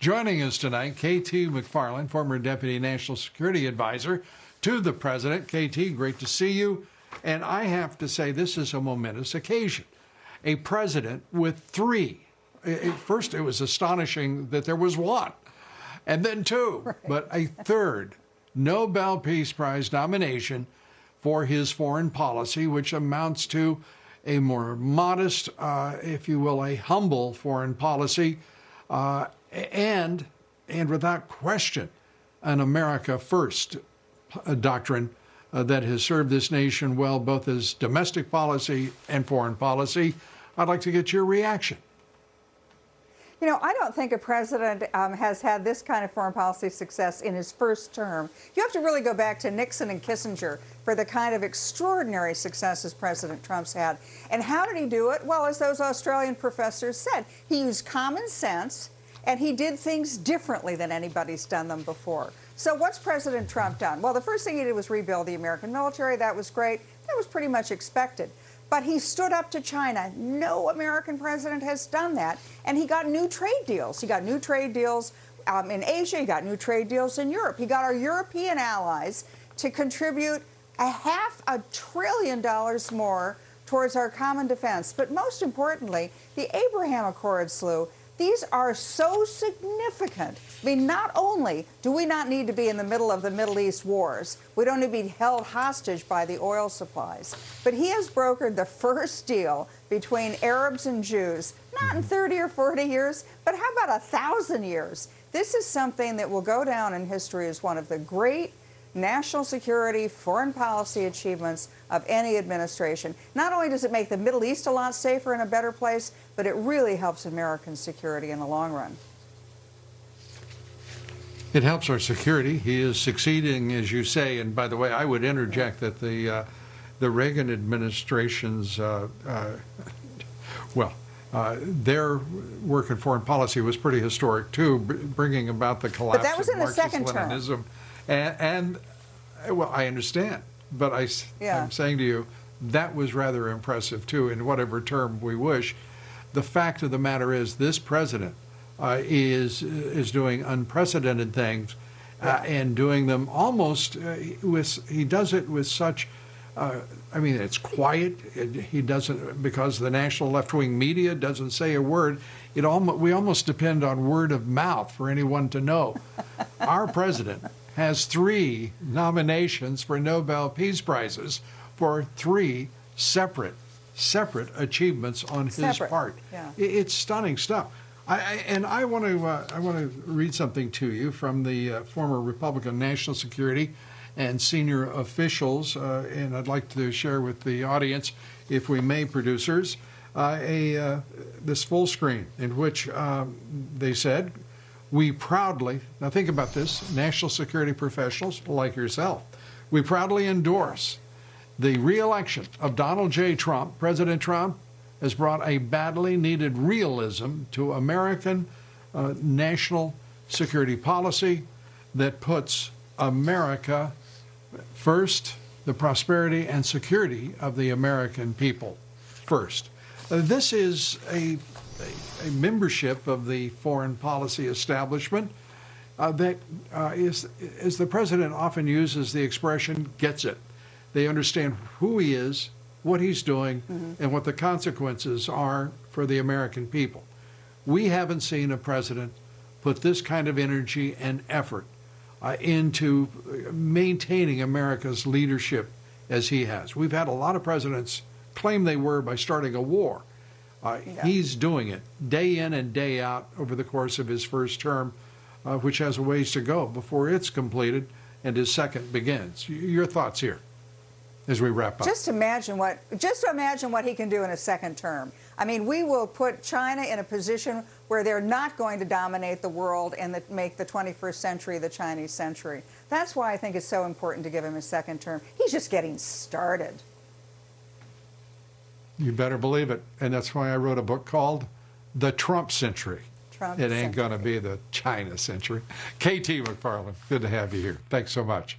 Joining us tonight, KT McFarland, former Deputy National Security Advisor to the President. KT, great to see you. And I have to say, this is a momentous occasion. A president with three. At first, it was astonishing that there was one, and then two, right. But a third Nobel Peace Prize nomination for his foreign policy, which amounts to a more modest, if you will, a humble foreign policy, and without question, an America First doctrine that has served this nation well, both as domestic policy and foreign policy. I'd like to get your reaction. You know, I don't think a president has had this kind of foreign policy success in his first term. You have to really go back to Nixon and Kissinger for the kind of extraordinary successes President Trump's had. And how did he do it? Well, as those Australian professors said, he used common sense and he did things differently than anybody's done them before. So what's President Trump done? Well, the first thing he did was rebuild the American military. That was great. That was pretty much expected. But he stood up to China. No American president has done that. And he got new trade deals. He got new trade deals in Asia. He got new trade deals in Europe. He got our European allies to contribute $500 billion more towards our common defense. But most importantly, the Abraham Accords, Lou, these are so significant. I mean, not only do we not need to be in the middle of the Middle East wars, we don't need to be held hostage by the oil supplies, but he has brokered the first deal between Arabs and Jews, not in 30 or 40 years, but how about 1,000 years? This is something that will go down in history as one of the great national security, foreign policy achievements of any administration. Not only does it make the Middle East a lot safer and a better place, but it really helps American security in the long run. It helps our security. He is succeeding, as you say. And by the way, I would interject that the Reagan administration's, their work in foreign policy was pretty historic too, bringing about the collapse but that was of in the second Marxist-Leninism. term. And well, I understand, but I'm saying to you, that was rather impressive too, in whatever term we wish. The fact of the matter is, this president is doing unprecedented things, and doing them almost he does it with such. I mean, it's quiet. He doesn't, because the national left-wing media doesn't say a word. We almost depend on word of mouth for anyone to know. Our president has 3 nominations for Nobel Peace Prizes for 3 separate achievements on his part. Yeah. It's stunning stuff. I want to read something to you from the former Republican National Security and senior officials, and I'd like to share with the audience, if we may, producers, this full screen in which they said, "We proudly," now think about this, national security professionals like yourself, "we proudly endorse the re-election of Donald J. Trump. President Trump has brought a badly needed realism to American national security policy that puts America first, the prosperity and security of the American people first." This is a membership of the foreign policy establishment that is, as the president often uses the expression, gets it. They understand who he is, what he's doing, and what the consequences are for the American people. We haven't seen a president put this kind of energy and effort into maintaining America's leadership as he has. We've had a lot of presidents claim they were by starting a war. He's doing it day in and day out over the course of his first term, which has a ways to go before it's completed and his second begins. Your thoughts here as we wrap up. Just imagine what he can do in a second term. I mean, we will put China in a position where they're not going to dominate the world and make the 21st century the Chinese century. That's why I think it's so important to give him a second term. He's just getting started. You better believe it. And that's why I wrote a book called The Trump Century. It ain't going to be the China century. KT McFarland, good to have you here. Thanks so much.